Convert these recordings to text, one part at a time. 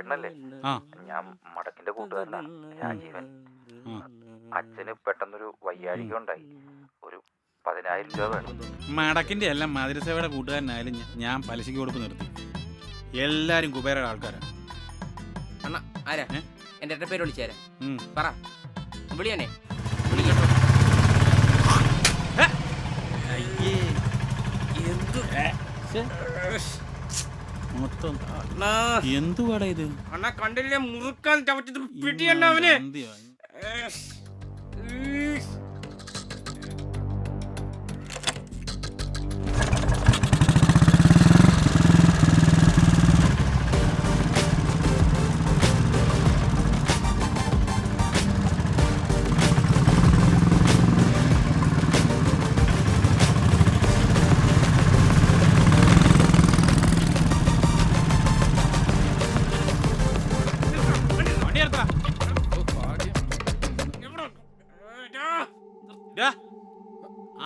ചേട്ടനല്ലേ? ഞാൻ മടക്കിന്റെ കൂട്ടുകാരനാ, രാജീവൻ. അച്ഛന് പെട്ടെന്നൊരു വയ്യാഴിക ഉണ്ടായി. ഒരു 10,000 രൂപ വേണം. മടക്കിന്റെ എല്ലാം മദ്രസയുടെ കൂട്ടുകാരനായാലും ഞാൻ പലിശക്ക് കൊടുപ്പ് നിർത്തി. എല്ലാരും കുബേരയുടെ ആൾക്കാരാണ്. അണ്ണ ആരാ? എന്റെ പേര് വിളിച്ചാരാ? പറ, വിളിയാനേ. എന്തുവാടാ ഇത്? അണ്ണ കണ്ടില്ലേ മുറുക്കാൻ ചവച്ചത് പിടിയണ്ണ അവന്.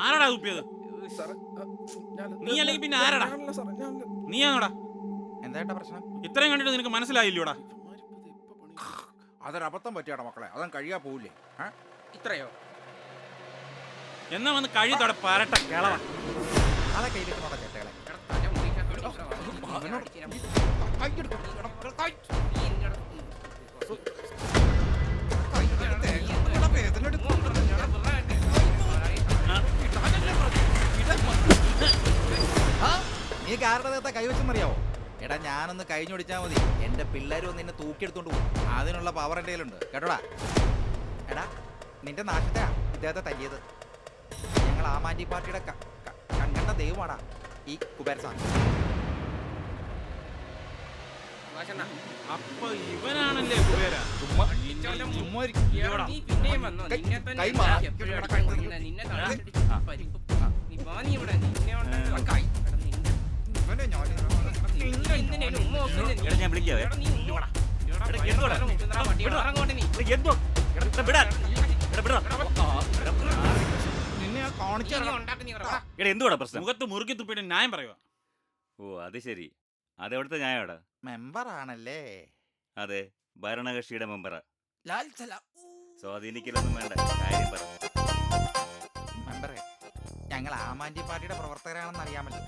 ആരാടാ തുപ്പിയത്? നീ അല്ലെങ്കിൽ പിന്നെ ആരാടാ? നീയാണോടാ? എന്താ പ്രശ്നം? ഇത്രയും കണ്ടിട്ട് നിനക്ക് മനസ്സിലായില്ലോടാ? അതൊരബദ്ധം പറ്റിയാടാ മക്കളെ, അതും കഴിയാ പോവില്ലേ? ഇത്രയോ? എന്നാ വന്ന് കഴി തൊടെ പരട്ട കിളവ. അതെ കയ്യിലേക്ക് നോക്കാം ചേട്ടകളെ. നീ കാരുടെ നേരത്തെ കൈവച്ചെന്നറിയാവോ? എടാ ഞാനൊന്ന് കഴിഞ്ഞൊടിച്ചാൽ മതി, എന്റെ പിള്ളേരും ഒന്ന് നിന്നെ തൂക്കിയെടുത്തോണ്ട് പോകും. അതിനുള്ള പവർ എൻ്റെ കയ്യിലുണ്ട് കേട്ടോടാ. എടാ നിന്റെ നാശത്തെ ഇദ്ദേഹത്തെ തല്ലിയത്. ഞങ്ങൾ ആമാൻറ്റി പാർട്ടിയുടെ കൺകണ്ട ദൈവമാടാ ഈ കുബേരസാൻ. അപ്പൊ ഇവനാണല്ലേ കുബേര? ഞാൻ വിളിക്കാവേ. എന്തുവാടാ പ്രശ്നം? മുഖത്ത് മുറുക്കി തുപ്പിട്ട് ന്യായം പറയുക. ഓ അത് ശരി, അതെവിടുത്തെ ന്യായമാടാ? മെമ്പറാണല്ലേ? അതെ, ഭരണകക്ഷിയുടെ മെമ്പറാ. ലാൽ സലാം. സ്വാധീനിക്കലൊന്നും വേണ്ട, കാര്യം പറ. മെമ്പറെ, ഞങ്ങൾ ആമാൻറ്റി പാർട്ടിയുടെ പ്രവർത്തകരാണെന്ന് അറിയാമല്ലോ.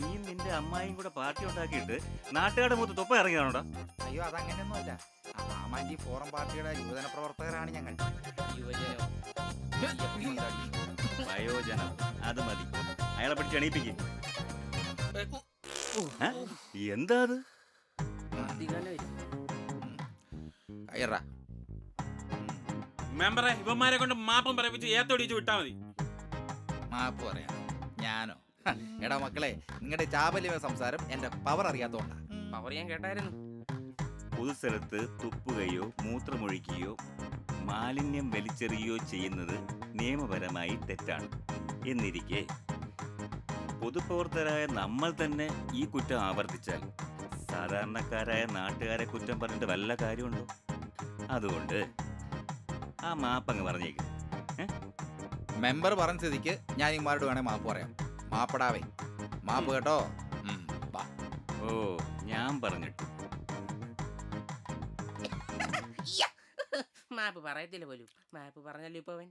നീ നിന്റെ അമ്മായിയും കൂടെ പാർട്ടി ഉണ്ടാക്കിയിട്ട് നാട്ടുകാരുടെ മൂത്ത് തൊപ്പ ഇറങ്ങിയാണോടാ? അയ്യോ അതങ്ങനെയൊന്നുമല്ല, ആമാൻറ്റി ഫോറം പാർട്ടിയുടെ യുവജന പ്രവർത്തകരാണ് ഞങ്ങൾ. വയോജനം അത് മതി, അയാളെ പിടിച്ച് എണീപ്പിക്കും. എന്താ അത്? മെമ്പറെ, ഇവന്മാരെ കൊണ്ട് മാപ്പം പറയിപ്പിച്ച് ഏത്തോടിച്ച് വിട്ടാ മതി. മാപ്പ് പറയാം ഞാനോ? എടാ മക്കളെ, നിങ്ങളുടെ ചാബല്യ സംസാരം എന്റെ പവർ അറിയാത്തോണ്ടാ. പവർ ഞാൻ കേട്ടായിരുന്നു. പൊതുസ്ഥലത്ത് തുപ്പുകയോ മൂത്രമൊഴിക്കുകയോ മാലിന്യം വലിച്ചെറിയുകയോ ചെയ്യുന്നത് നിയമപരമായി തെറ്റാണ്. എന്നിരിക്കെ പൊതുപ്രവർത്തകരായ നമ്മൾ തന്നെ ഈ കുറ്റം ആവർത്തിച്ചാൽ സാധാരണക്കാരായ നാട്ടുകാരെ കുറ്റം പറഞ്ഞിട്ട് വല്ല കാര്യമുണ്ടോ? അതുകൊണ്ട് ആ മാപ്പങ്ങ് പറഞ്ഞേക്കും. മെമ്പർ പറഞ്ഞ സ്ഥിതിക്ക് ഞാൻ ഇമാരോട് വേണേ മാപ്പ് പറയാം. മാപ്പടാവേ, മാപ്പ് കേട്ടോ. ഓ ഞാൻ പറഞ്ഞിട്ടു. മാപ്പ് പറയത്തില്ല പോലും. മാപ്പ് പറഞ്ഞല്ലോ ഇപ്പൊ അവൻ.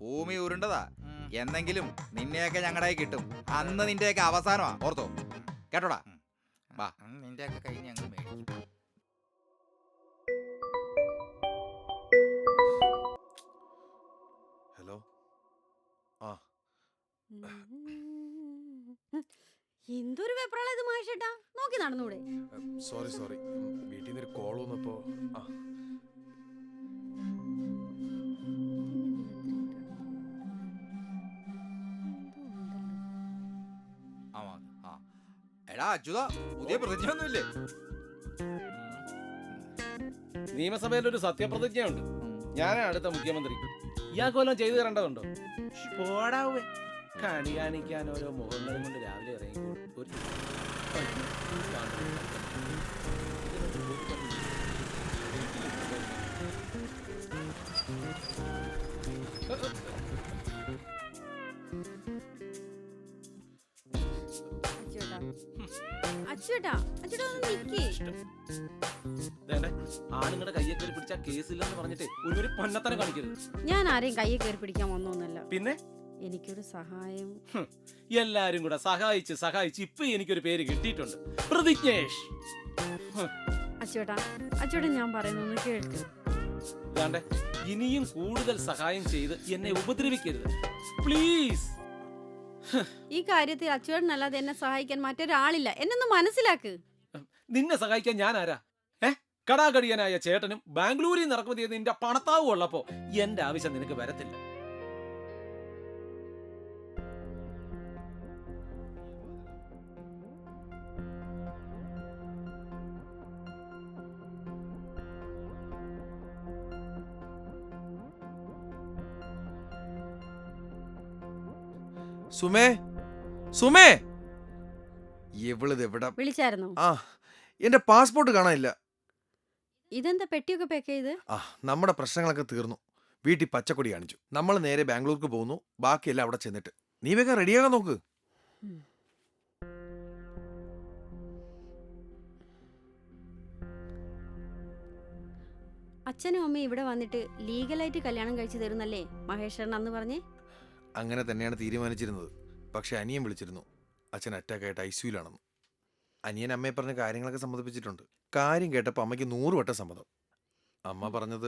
ഭൂമി ഉരുണ്ടതാ, എന്നെങ്കിലും നിന്നെയൊക്കെ ഞങ്ങളുടെ കിട്ടും. അന്ന് നിന്റെയൊക്കെ അവസാനമാ, ഓർത്തോ കേട്ടോടാ. വാ, നിന്റെയൊക്കെ കഴിഞ്ഞ് ഞങ്ങൾ മേടിക്കും. ഹലോ. ആ എന്തൊരു വെപ്രാളം ഇത് മാഷേട്ടാ, നോക്കി നടന്നൂടെ? സോറി, വീട്ടിൽ നിന്നൊരു കോൾ വന്നപ്പോ. എടാ അച്യുത, പുതിയ പ്രതിജ്ഞ ഒന്നുമില്ലേ? നിയമസഭയിൽ ഒരു സത്യപ്രതിജ്ഞയുണ്ട്. ഞാനാണ് അടുത്ത മുഖ്യമന്ത്രി. ഇയാൾക്കൊല്ലം ചെയ്തു തരേണ്ടതുണ്ടോ? പോടാവേ, കണി കാണിക്കാൻ ഓരോ മുഖങ്ങളും കൊണ്ട് രാവിലെ ഇറങ്ങിക്കോളും. അച്ചുവേട്ടാ അച്ചുവേട്ടാ ഒന്ന് നിക്കേ. ആണുങ്ങളുടെ കയ്യെ കയറി പിടിച്ചാൽ കേസില്ലെന്ന് പറഞ്ഞിട്ട് ഒരു പൊന്നത്തനം കാണിക്കരുത്. ഞാൻ ആരെയും കയ്യെ കയറി പിടിക്കാൻ വന്നൊന്നല്ല. പിന്നെ എനിക്കൊരു സഹായം. എല്ലാരും കൂടെ സഹായിച്ച് ഇപ്പൊ എനിക്കൊരു പേര് കിട്ടിയിട്ടുണ്ട്, പ്രതിജ്ഞേഷ്. അച്ചുവേട്ടാ അച്ചുവേട്ടാ ഞാൻ പറയുന്നൊന്ന് കേൾക്ക്. ഇതാണ്ടെ, ഇനിയും കൂടുതൽ സഹായം ചെയ്ത് എന്നെ ഉപദ്രവിക്കരുത് പ്ലീസ്. ഈ കാര്യത്തിൽ അച്ചുവേട്ടനല്ലാതെ എന്നെ സഹായിക്കാൻ മറ്റൊരാളില്ല. എന്നൊന്ന് മനസ്സിലാക്ക്. നിന്നെ സഹായിക്കാൻ ഞാൻ ആരാ? കടാകടിയനായ ചേട്ടനും ബാംഗ്ലൂരിൽ നിന്ന് ഇറക്കുമതി ചെയ്ത് നിന്റെ പണത്താവും ഉള്ളപ്പോ എന്റെ ആവശ്യം നിനക്ക് വരത്തില്ല. സുമേ, സുമേ, എവിടെവിടാ? വിളിച്ചായിരുന്നോ? ആ, എന്റെ പാസ്പോർട്ട് കാണാനില്ല. ഇതെന്താ പെട്ടിയൊക്കെ പാക്ക് ചെയ്ത്? ആ, നമ്മുടെ പ്രശ്നങ്ങളൊക്കെ തീർന്നു. വീട്ടിൽ പച്ചക്കൊടി കാണിച്ചു. നമ്മൾ നേരെ ബാംഗ്ലൂർക്ക് പോകുന്നു. ബാക്കിയെല്ലാം അവിടെ ചെന്നിട്ട് നീ വേഗം റെഡിയാകാൻ നോക്ക്. അച്ഛനും അമ്മയും ഇവിടെ വന്നിട്ട് ലീഗലായിട്ട് കല്യാണം കഴിച്ചു തരുന്നല്ലേ മഹേശ്വരൻ അന്ന് പറഞ്ഞേ? അങ്ങനെ തന്നെയാണ് തീരുമാനിച്ചിരുന്നത്. പക്ഷെ അനിയൻ വിളിച്ചിരുന്നു, അച്ഛൻ അറ്റാക്കായിട്ട് ഐസിയുലാണെന്ന്. അനിയൻ അമ്മയെ പറഞ്ഞ കാര്യങ്ങളൊക്കെ സമ്മതിപ്പിച്ചിട്ടുണ്ട്. കാര്യം കേട്ടപ്പോൾ അമ്മയ്ക്ക് 100 വട്ടം സമ്മതം. അമ്മ പറഞ്ഞത്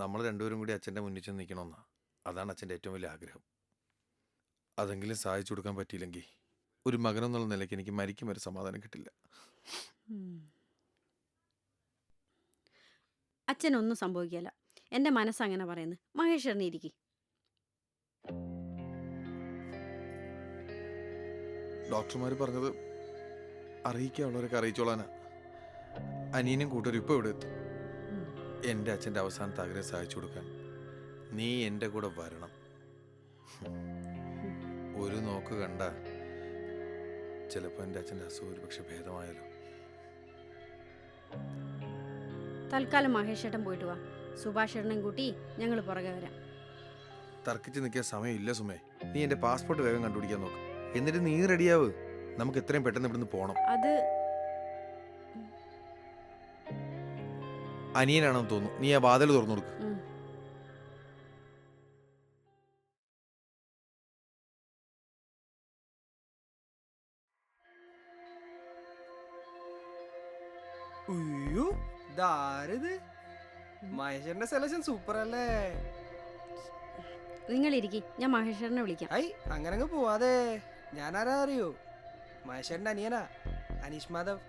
നമ്മൾ രണ്ടുപേരും കൂടി അച്ഛൻ്റെ മുന്നിൽ ചെന്ന് നിൽക്കണമെന്നാ. അതാണ് അച്ഛൻ്റെ ഏറ്റവും വലിയ ആഗ്രഹം. അതെങ്കിലും സഹായിച്ചു കൊടുക്കാൻ പറ്റിയില്ലെങ്കിൽ ഒരു മകനെന്നുള്ള നിലയ്ക്ക് എനിക്ക് മരിക്കും വരെ സമാധാനം കിട്ടില്ല. അച്ഛനൊന്നും സംഭവിക്കില്ല. എൻ്റെ മനസ്സങ്ങനെ പറയുന്നു. മഹേശ്വരനെ ഇരിക്കി. ഡോക്ടർമാർ പറഞ്ഞത് അറിയിക്കാനുള്ളവരൊക്കെ അറിയിച്ചോളാനാ. അനിയനും കൂട്ടരും ഇപ്പോൾ ഇവിടെ എത്തും. എൻ്റെ അച്ഛൻ്റെ അവസാനത്തെ ആഗ്രഹം സഹായിച്ചു കൊടുക്കാൻ നീ എൻ്റെ കൂടെ വരണം. ഒരു നോക്ക് കണ്ട ചിലപ്പോൾ എൻ്റെ അച്ഛൻ്റെ അസുഖം ഒരു പക്ഷെ ഭേദമായാലോ. തൽക്കാലം മഹേഷേട്ടൻ പോയിട്ട് വാ. സുഭാഷേട്ടനും കൂട്ടി ഞങ്ങൾ പുറകെ വരാം. തർക്കിച്ച് നിൽക്കാൻ സമയമില്ല സുമേ. നീ എൻ്റെ പാസ്പോർട്ട് വേഗം കണ്ടുപിടിക്കാൻ നോക്ക്. എന്നിട്ട് നീ റെഡിയാവ്. നമുക്ക് എത്രയും പെട്ടെന്ന് ഇവിടുന്ന് പോകണം. അത് അനിയനാണെന്ന് തോന്നുന്നു. നീ ആ വാതിൽ തുറന്നു കൊടുക്ക്. ഉയ്യോ, ഇതാരത്? മഹേശ്വരന്റെ സെലക്ഷൻ സൂപ്പർ അല്ലേ? നിങ്ങൾ ഇരിക്കി, ഞാൻ മഹേശ്വരനെ വിളിക്കാം. ഐ, അങ്ങനെ പോവാതെ. ഞാനാരാ അറിയോ? മഹേശ്വരന്റെ അനിയനാ, അനീഷ് മാധവ്.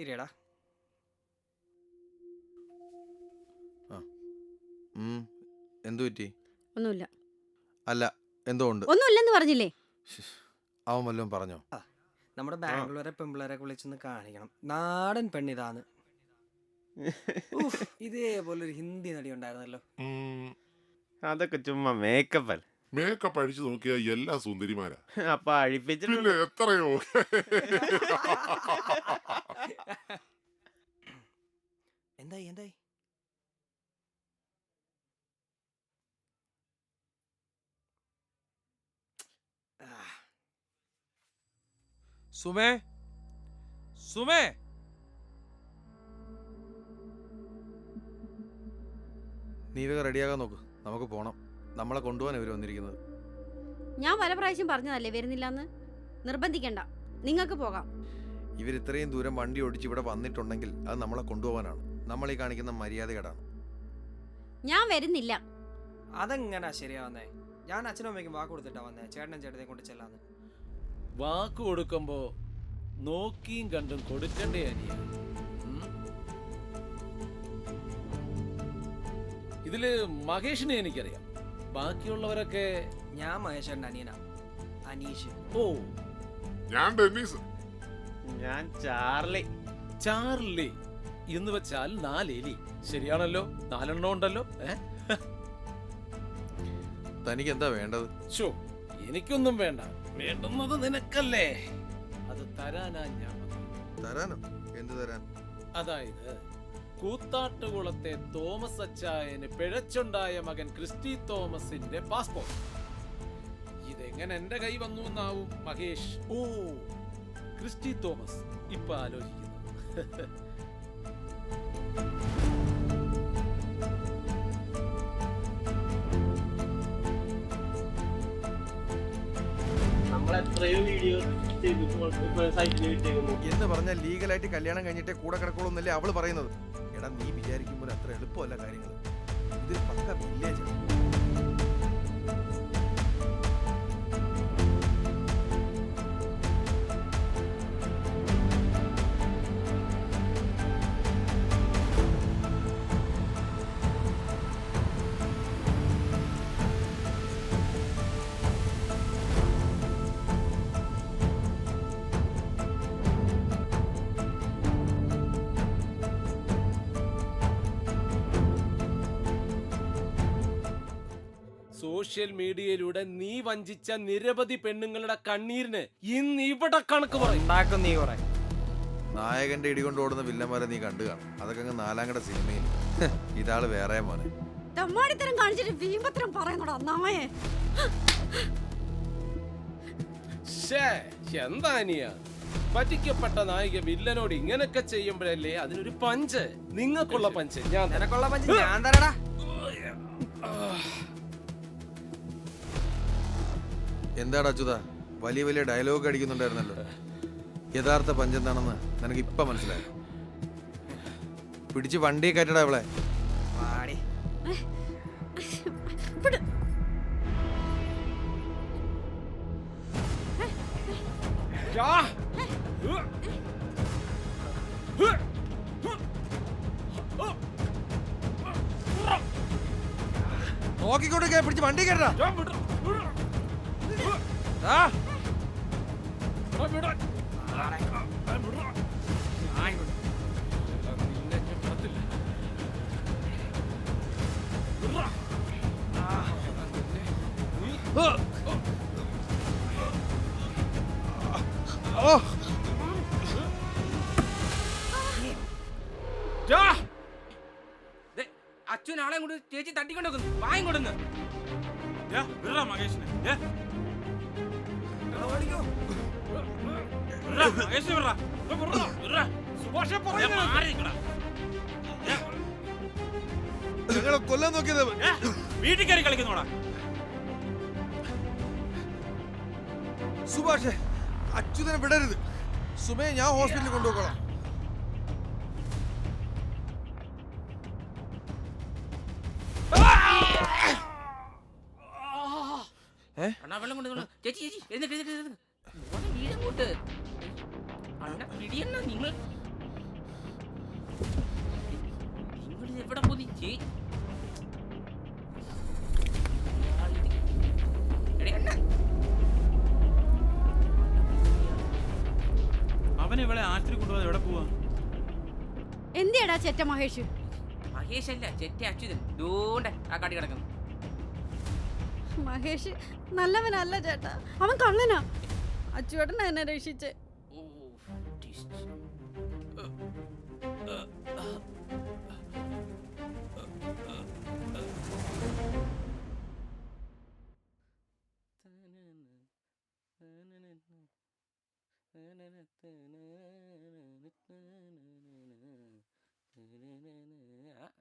ഇരടാ. എന്തു പറ്റി? ഒന്നുമില്ല. അല്ല, എന്തോ ഉണ്ട്. ഒന്നുമില്ലെന്ന് പറഞ്ഞില്ലേ? അവൻ വല്ലതും പറഞ്ഞോ? നമ്മുടെ ബാംഗ്ലൂരെ പെമ്പിളേരൊക്കെ വിളിച്ചൊന്ന് കാണിക്കണം. നാടൻ പെണ്ണിതാന്ന്. ഇതേപോലെ ഒരു ഹിന്ദി നടി ഉണ്ടായിരുന്നല്ലോ. അതൊക്കെ ചുമ്മാ മേക്കപ്പ് അല്ല. മേക്കപ്പ് അടിച്ചു നോക്കിയ എല്ലാ സുന്ദരിമാരാ. അപ്പൊ അഴിപ്പിച്ചിട്ട് പിന്നെ എത്രയോ. എന്തായി? സുമേ, സുമേ, നീ വേഗം റെഡിയാകാൻ നോക്ക്. നമുക്ക് പോണം. നമ്മളെ കൊണ്ടുപോകാൻ ഇവർ വന്നിരിക്കുന്നത്. ഞാൻ പല പ്രാവശ്യം പറഞ്ഞതല്ലേ വരുന്നില്ലെന്ന്. നിർബന്ധിക്കണ്ട, നിങ്ങൾക്ക് പോകാം. ഇവർ ഇത്രയും ദൂരം വണ്ടി ഓടിച്ച് ഇവിടെ വന്നിട്ടുണ്ടെങ്കിൽ അത് നമ്മളെ കൊണ്ടുപോകാനാണ്. നമ്മൾ ഈ കാണിക്കുന്ന മര്യാദകേടാണ്. ഞാൻ വരുന്നില്ല. അതെങ്ങനാ ശരിയാവുന്നേ? ഞാൻ അച്ഛനും അമ്മയ്ക്കും വാക്ക് കൊടുത്തിട്ടാ വന്നേ ചേട്ടനും ചേട്ടനെ കൊണ്ട് ചെല്ലാന്ന്. വാക്ക് കൊടുക്കുമ്പോ നോക്കിയും കണ്ടും കൊടുക്കണ്ടേ അനിയ? ഇതില് മഹേഷിനെ എനിക്കറിയാം. ബാക്കിയുള്ളവരൊക്കെ ഞാൻ മഹേശ്വരന്റെ അനിയനാ, അനീഷ്. ഓ, ഞാൻ ഡെന്നീസ്. ഞാൻ ചാർലി. ചാർലി എന്ന് വെച്ചാൽ 4 എലി. ശരിയാണല്ലോ, 4 എണ്ണം ഉണ്ടല്ലോ. തനിക്ക് എന്താ വേണ്ടത്? ഷോ, എനിക്കൊന്നും വേണ്ട. വേണ്ടുന്നത് നിനക്കല്ലേ. അത് തരാനാ ഞാൻ വന്നത്. തരാനോ? എന്ത് തരാൻ? അതായത് കൂത്താട്ടുകുളത്തെ തോമസ് അച്ചായന് പിഴച്ചുണ്ടായ മകൻ ക്രിസ്റ്റി തോമസിന്റെ പാസ്പോർട്ട്. ഇതെങ്ങനെ എന്റെ കൈ വന്നു എന്നാവും മഹേഷ്. ഓ, ക്രിസ്റ്റി തോമസ് ഇപ്പൊ ആലോചിക്കുന്നു. എന്ന് പറഞ്ഞാൽ ലീഗലായിട്ട് കല്യാണം കഴിഞ്ഞിട്ടേ കൂടെ കിടക്കുള്ളൂന്നല്ലേ അവള് പറയുന്നത്. എടാ നീ വിചാരിക്കുമ്പോൾ അത്ര എളുപ്പമല്ല കാര്യങ്ങൾ. ഇത് പക്ക വില്ലേജ്. സോഷ്യൽ മീഡിയയിലൂടെ നീ വഞ്ചിച്ച നിരവധി പെണ്ണുങ്ങളുടെ കണ്ണീരിന് ഇന്ന് ഇവിടെ കണക്ക് പറയും. നീ കുറെ നായകന്റെ ഇടികൊണ്ട് ഓടുന്ന വില്ലന്മാരെ നീ കണ്ടു കാണും. അതൊക്കെ അങ്ങ് 4ാം കട സിനിമയിൽ. ഇതാള് വേറെ മോനെ. തമ്മാടിത്തരം കാണിച്ചിട്ട് വീമ്പത്തരം പറയുന്നോടാ നായേ. എന്താ അനിയ, പറ്റിക്കപ്പെട്ട നായിക വില്ലനോട് ഇങ്ങനൊക്കെ ചെയ്യുമ്പോഴല്ലേ അതിനൊരു പഞ്ച്. നിങ്ങൾക്കുള്ള പഞ്ച് ഞാൻ നിനക്കുള്ള പഞ്ച് ഞാൻ തരടാ. എന്താടാ അച്യുത, വലിയ വലിയ ഡയലോഗ് അടിക്കുന്നുണ്ടായിരുന്നല്ലോ. യഥാർത്ഥ പഞ്ചെന്താണെന്ന് നിനക്ക് ഇപ്പൊ മനസ്സിലായി. പിടിച്ച് വണ്ടി കയറ്റടാ അവളെ. വാടി. നോക്കിക്കൊണ്ടൊക്കെ പിടിച്ച് വണ്ടി കയറ്റടാ. അച്ഛൻ ആളെ കൊണ്ട് ചേച്ചി തട്ടിക്കൊണ്ടു വായും കൊടുന്ന് മഹേഷിനെ നിങ്ങളെ കൊല്ലാൻ നോക്കിയത് വീട്ടിൽ കയറി കളിക്കുന്നോടാ. സുഭാഷേ, അച്യുതനെ വിടരുത്. സുമയെ ഞാൻ ഹോസ്പിറ്റലിൽ കൊണ്ടുപോകണം. വെള്ളം കൊണ്ട് ചേച്ചി ചേച്ചി എന്നിട്ട് വീടങ്ങോട്ട് പിടിയണ്ണ നിങ്ങൾ എവിടെ പോയി അവനെ ഇവിടെ ആശുപത്രി കൊണ്ടുപോകാൻ എവിടെ പോവാ? എന്തിയടാ ചെറ്റ മഹേഷ്? മഹേഷ് അല്ല, ചെറ്റ അച്യുതൻ. ദൂണ്ടെ ആ കാട്ടി കിടക്കുന്നു. മഹേഷ് നല്ലവനല്ല ചേട്ടാ, അവൻ കള്ളനാ. അച്ചുവേട്ടനാ എന്നെ രക്ഷിച്ചേ.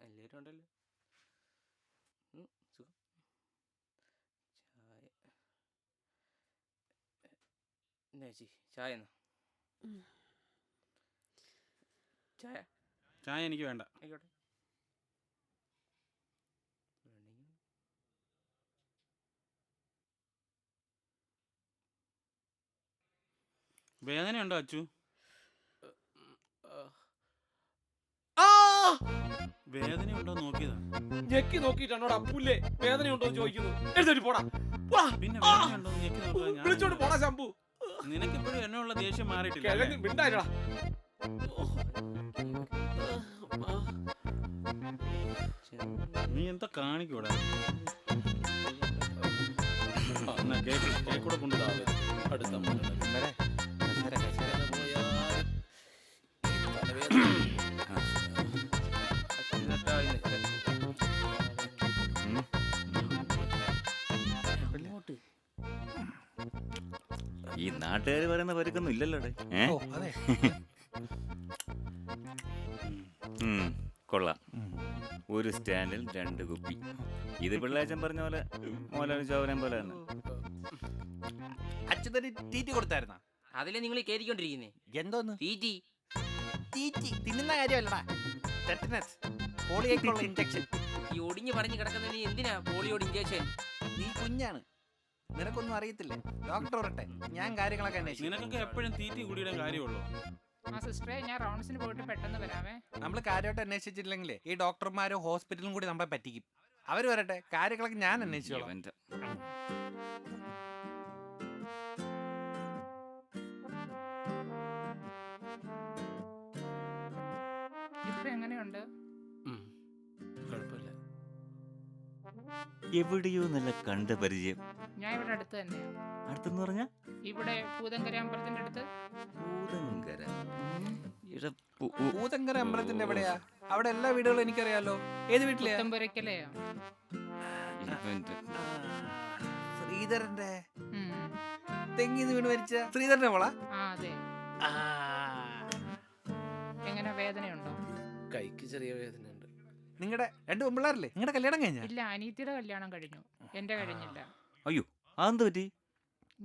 എല്ലാവരും ഉണ്ടല്ലോ. സുഖം. ചായ ചായ ചായ ചായ എനിക്ക് വേണ്ട. ആയിക്കോട്ടെ. വേദനയുണ്ടോ അച്ചു? വേദനയുണ്ടോ നോക്കിയതാ. ഞെക്കി നോക്കിട്ടാണോടാ പുല്ലേ വേദനയുണ്ടോ ചോദിക്കുന്നു. എഴുന്നേറ്റ് പോടാ. പിന്നെ വേദനയുണ്ടോ ഞെക്കി നോക്കുക. വിളിച്ചോണ്ട് പോടാ ശംഭു. നിനക്കിപ്പോഴും എന്നോടുള്ള ദേഷ്യം മാറിയിട്ടില്ല. കിഴങ്ങ് മിണ്ടായിരടാ. നീ എന്താ കാണിക്കൂടാ? കേക്കൂടെ കൊണ്ടുപോകാ. അടുത്ത ഈ നാട്ടുകാർ പറയുന്ന പരിക്കൊന്നും ഇല്ലല്ലോ ഇവിടെ. ഏ? ഓ അതെ കൊള്ളാം. ഒരു സ്റ്റാൻഡിൽ 2 കുപ്പി. ഇത് പിള്ളേച്ചൻ പറഞ്ഞ പോലെ മോലാലും ചോവനം പോലെ തന്നെ. അച്ഛൻ തന്നെ തീറ്റി കൊടുത്തായിരുന്ന അതിലെ നിങ്ങൾ കയറിക്കൊണ്ടിരിക്കുന്നേ എന്തോന്ന് തീറ്റി. തീറ്റി തിന്നുന്ന കാര്യമല്ലടാ. Tetanus പോളിയേക്കുള്ള injection. ഈ ഒടിഞ്ഞു പറഞ്ഞു കിടക്കുന്നതിന് എന്തിനാ പോളിയോട് ഇഞ്ചക്ഷൻ? നീ കുഞ്ഞാണ്, നിനക്കൊന്നും അറിയത്തില്ല. ഡോക്ടർ പറട്ടെ, ഞാൻ കാര്യങ്ങളൊക്കെ അന്വേഷിക്കും. നിനക്കൊക്കെ എപ്പോഴും തീറ്റി കൂടിയുടെ കാര്യമുള്ളൂ. ആ സിസ്റ്ററെ, ഞാൻ റൗണ്ട്സിന് പോയിട്ട് പെട്ടെന്ന് വരാമേ. നമ്മൾ കാര്യമായിട്ട് അന്വേഷിച്ചിട്ടില്ലെങ്കിലേ ഈ ഡോക്ടർമാരും ഹോസ്പിറ്റലും കൂടി നമ്മളെ പറ്റിക്കും. അവർ വരട്ടെ, കാര്യങ്ങളൊക്കെ ഞാൻ അന്വേഷിച്ചോളാം. ഇവന്റെ ഇപ്പൊ എങ്ങനെയുണ്ട്? കുഴപ്പമില്ല. എവിടെയോ നല്ല കണ്ട പരിചയം. ഞാൻ ഇവിടെ അടുത്ത് തന്നെയാ. അടുത്തെന്ന് പറഞ്ഞ ഇവിടെ പൂതങ്കര അമ്പലത്തിന്റെ അടുത്ത്. പൂതങ്കര. പൂതങ്കര അമ്പലത്തിന്റെ എവിടെയാ? അവിടെ എല്ലാ വീടുകളും എനിക്കറിയാലോ. ഏത് വീട്ടിലെയാ? പുത്തമ്പുരയ്ക്കലെയാ. ശ്രീധരന്റെ ഉം. തെങ്ങിന്ന് വീണ് മരിച്ച ശ്രീധരന്റെ മോളാ? ആ അതെ. എങ്ങനെ, വേദനയുണ്ടോ? കൈക്ക് ചെറിയ വേദനയുണ്ട്. നിങ്ങളുടെ 2 പെൺപിള്ളേരല്ലേ? നിങ്ങളുടെ കല്യാണം കഴിഞ്ഞാ? ഇല്ല, അനീത്തിയുടെ കല്യാണം കഴിഞ്ഞു, എന്റെ കഴിഞ്ഞില്ല. അയ്യോ, അതെന്ത് പറ്റി?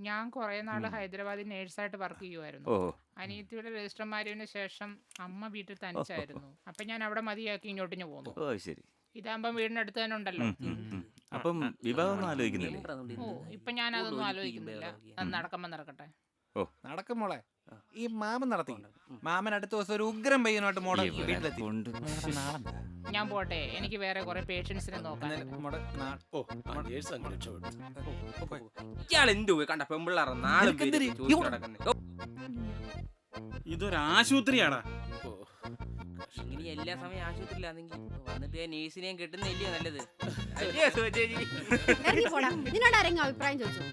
ഞാൻ കുറെ നാള് ഹൈദരാബാദിൽ നേഴ്സായിട്ട് വർക്ക് ചെയ്യുമായിരുന്നു. ഓ, അനീത്തിയുടെ രജിസ്റ്റർ മാരിയതിനു ശേഷം അമ്മ വീട്ടിൽ തനിച്ചായിരുന്നു. അപ്പൊ ഞാൻ അവിടെ മതിയാക്കി ഇങ്ങോട്ടിഞ്ഞു പോന്നു. ഓ ശരി. ഇതാകുമ്പം വീടിനടുത്ത് തന്നെ ഉണ്ടല്ലോ. അപ്പം വിവാഹം ഒന്നും ആലോചിക്കുന്നില്ലേ? ഓ, ഇപ്പൊ ഞാൻ അതൊന്നും ആലോചിക്കുന്നില്ല. അത് നടക്കുമ്പോ നടക്കട്ടെ. നടക്കും മോളെ. ഈ മാമൻ നടത്തി. മാമൻ അടുത്ത ദിവസം ഒരു ഉഗ്രം പയ്യനോട്ട് മോഡൽ ഇവനെ വീട്ടിലെത്തി. കൊണ്ട് ഞാൻ പോട്ടെ, എനിക്ക് വേറെ കുറെ പേഷ്യൻസിനെ നോക്കാൻ. ഇയാൾ എന്തു കണ്ട പെമ്പിള്ളാറ നാളും നിനക്കെന്തിരി? ഇതൊരു ആശുപത്രിയാടാ. ഇങ്ങനെ എല്ലാ സമയം ആശുപത്രിയിലാണെങ്കിൽ വന്നിട്ട് നേഴ്സിനെയും കെട്ടുന്നില്ലയോ നല്ലത്? അല്ലയോ ചേച്ചി? ഇറങ്ങി പോടാ. നിന്നോട് ആരെങ്കിലും അഭിപ്രായം ചോദിച്ചു?